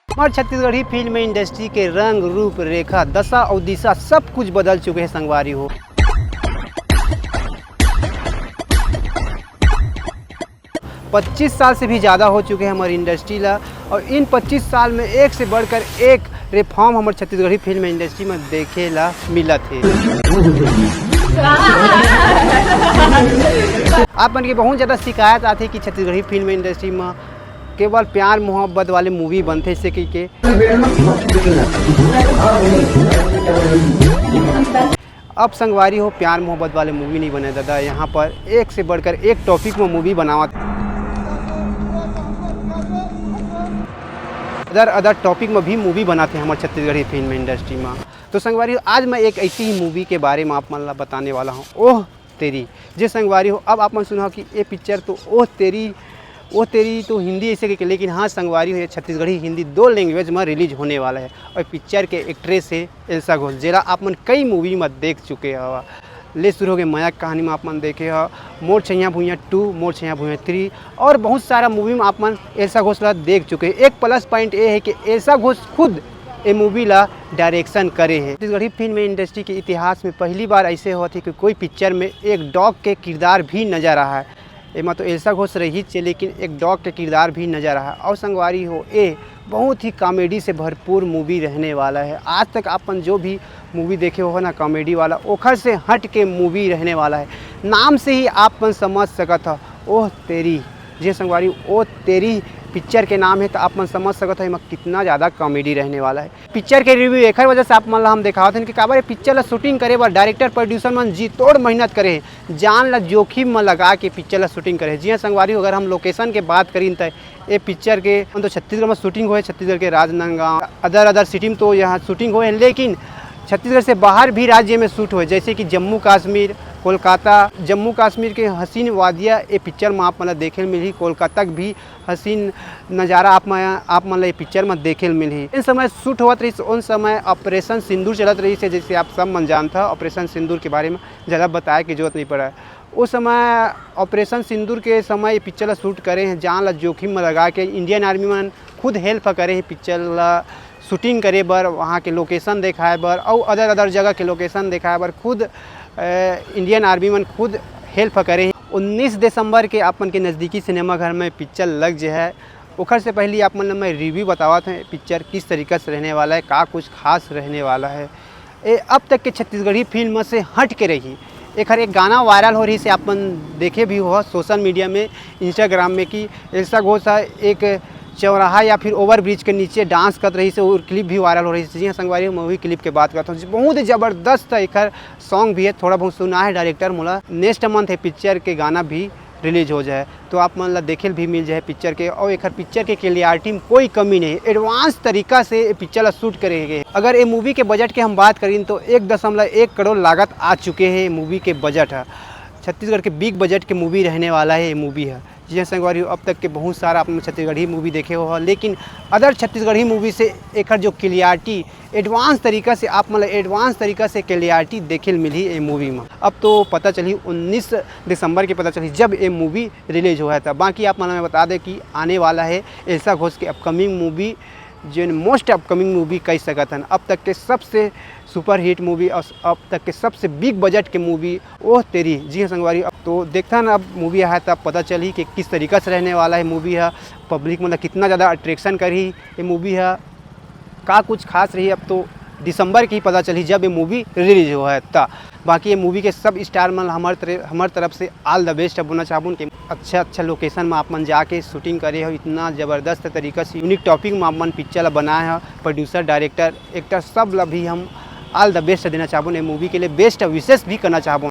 हमारे Chhattisgarhi film industry के रंग रूप रेखा दशा और दिशा सब कुछ बदल चुके हैं संगवारी हो। पच्चीस साल से भी ज़्यादा हो चुके हैं हमारी इंडस्ट्री ला, और इन 25 साल में एक से बढ़कर एक रिफॉर्म हमारे छत्तीसगढ़ी फिल्म इंडस्ट्री में देखे ला मिला थे। आप मन के बहुत ज़्यादा शिकायत आती है कि छत्तीसगढ़ी फिल्म इंडस्ट्री में केवल प्यार मोहब्बत वाले मूवी बनते से के अब संगवारी हो प्यार मोहब्बत वाले मूवी नहीं बने दादा। यहाँ पर एक से बढ़कर एक टॉपिक में मूवी बनावा, अदर टॉपिक में भी मूवी बनाते हैं हमारे छत्तीसगढ़ी फिल्म इंडस्ट्री में। तो संगवारी हो आज मैं एक ऐसी ही मूवी के बारे में आप मन ला बताने वाला हूँ, ओह तेरी। जी संगवारी हो अब आप मन सुना कि ये पिक्चर तो ओह तेरी तो हिंदी ऐसे के, लेकिन हाँ संगवारी हो ये छत्तीसगढ़ी हिंदी दो लैंग्वेज में रिलीज होने वाला है। और पिक्चर के एक्ट्रेस है एल्सा घोष, जेला आप मन कई मूवी में देख चुके हो। ले शुरू हो गए माया कहानी में आप मन देखे हो, मोर छैया भुइयाँ 2, मोर छैया भुइयाँ 3 और बहुत सारा मूवी में आप मन एल्सा घोष ला देख चुके हैं। एक प्लस पॉइंट ये है कि एल्सा घोष खुद ये मूवी ला डायरेक्शन करे हैं। छत्तीसगढ़ी फिल्म इंडस्ट्री के इतिहास में पहली बार ऐसे हुआ थी कि कोई पिक्चर में एक डॉग के किरदार भी नजर रहा है। एमा तो एल्सा घोष रही थे, लेकिन एक डॉग के किरदार भी नजर रहा है। और संगवारी हो ये बहुत ही कॉमेडी से भरपूर मूवी रहने वाला है। आज तक अपन जो भी मूवी देखे हो ना कॉमेडी वाला, ओखर से हट के मूवी रहने वाला है। नाम से ही आप समझ सकत हो ओह तेरी। जी संगवारी ओ तेरी पिक्चर के नाम है तो आप मन समझ सकते हैं कितना ज़्यादा कॉमेडी रहने वाला है। पिक्चर के रिव्यू एक वजह से आप मन ला हम दिखाते हैं कि काबर पिक्चर ला शूटिंग करे बार डायरेक्टर प्रोड्यूसर मन जी तोड़ मेहनत करे, जान ला जोखिम में लगा के पिक्चर ला शूटिंग करे। जी हाँ संगवारी अगर हम लोकेशन के बात करें तो ये पिक्चर के तो छत्तीसगढ़ में शूटिंग हुए, छत्तीसगढ़ के राजनांदगांव अदर सिटी में तो यहाँ शूटिंग हुए, लेकिन छत्तीसगढ़ से बाहर भी राज्य में शूट हुए, जैसे कि जम्मू कश्मीर, कोलकाता। जम्मू कश्मीर के हसीन वादियाँ ये पिक्चर में आप मतलब देखे मिली, कोलकाता भी हसीन नज़ारा आप मतलब ये पिक्चर में देखे मिली। इन समय शूट हुआ रही, उन समय ऑपरेशन सिंदूर चलत रही से, जैसे आप सब मन जानता ऑपरेशन सिंदूर के बारे में ज़्यादा बताया की जरूरत नहीं पड़ा है। उस समय ऑपरेशन सिंदूर के समय ये पिक्चर ला शूट करे हैं, जान ला जोखिम में लगा के इंडियन आर्मी में खुद हेल्प करे हैं पिक्चर ला शूटिंग करे बर, वहाँ के लोकेशन दिखाए बर और अदर जगह के लोकेशन दिखाए बर खुद इंडियन आर्मी में खुद हेल्प करे। 19 दिसंबर के अपन के नज़दीकी सिनेमा घर में पिक्चर लग जे है। ओखर से पहले आप मन मैं रिव्यू बतावा था पिक्चर किस तरीक़े से रहने वाला है, का कुछ खास रहने वाला है। ये अब तक के छत्तीसगढ़ी फिल्म से हट के रही। एक गाना वायरल हो रही से आप मन देखे भी हो सोशल मीडिया में, इंस्टाग्राम में, कि एल्सा घोष एक चौराहा या फिर ओवर ब्रिज के नीचे डांस कर रही से, और क्लिप भी वायरल हो रही है। जी हाँ संगवारी मूवी क्लिप के बात करता हूँ, बहुत ज़बरदस्त एक सॉन्ग भी है, थोड़ा बहुत सुना है डायरेक्टर मोला। नेक्स्ट मंथ है पिक्चर के गाना भी रिलीज हो जाए तो आप मन ला देखे भी मिल जाए पिक्चर के। और एक पिक्चर के क्लियरिटी में कोई कमी नहीं, एडवांस तरीका से पिक्चर ला शूट करेंगे। अगर ये मूवी के बजट के हम बात करें तो 1.1 करोड़ लागत आ चुके हैं मूवी के बजट है। छत्तीसगढ़ के बिग बजट के मूवी रहने वाला है ये मूवी है। जी हाँ संगवारी अब तक के बहुत सारा आपने छत्तीसगढ़ी मूवी देखे हो, लेकिन अदर छत्तीसगढ़ी मूवी से एक जो क्लियरिटी एडवांस तरीका से आप मतलब एडवांस तरीका से क्लियरिटी देखे मिली ये मूवी में। अब तो पता चली 19 दिसंबर के पता चली जब ये मूवी रिलीज हुआ था। बाकी आप मैं बता दें कि आने वाला है एल्सा घोष के अपकमिंग मूवी, जो मोस्ट अपकमिंग मूवी कह सकते हैं, अब तक के सबसे सुपर हिट मूवी और अब तक के सबसे बिग बजट के मूवी ओह तेरी। जी हाँ संगवारी अब तो देखता ना अब मूवी आया तब पता चली कि किस तरीक़े से रहने वाला है मूवी है, पब्लिक मतलब कितना ज़्यादा अट्रैक्शन करी ये मूवी है, का कुछ खास रही। अब तो दिसंबर की पता चली जब ये मूवी रिलीज हुआ है था। बाकी ये मूवी के सब स्टार मन हमारे तरफ से ऑल द बेस्ट बोलना चाहूँ कि अच्छा लोकेशन में आप मन जाके शूटिंग करे हो, इतना ज़बरदस्त तरीका से यूनिक टॉपिक में आप मन पिक्चर बनाए हो, प्रोड्यूसर डायरेक्टर एक्टर सब भी हम ऑल द बेस्ट देना चाहूँ। मूवी के लिए बेस्ट विशेष भी करना चाहूँ।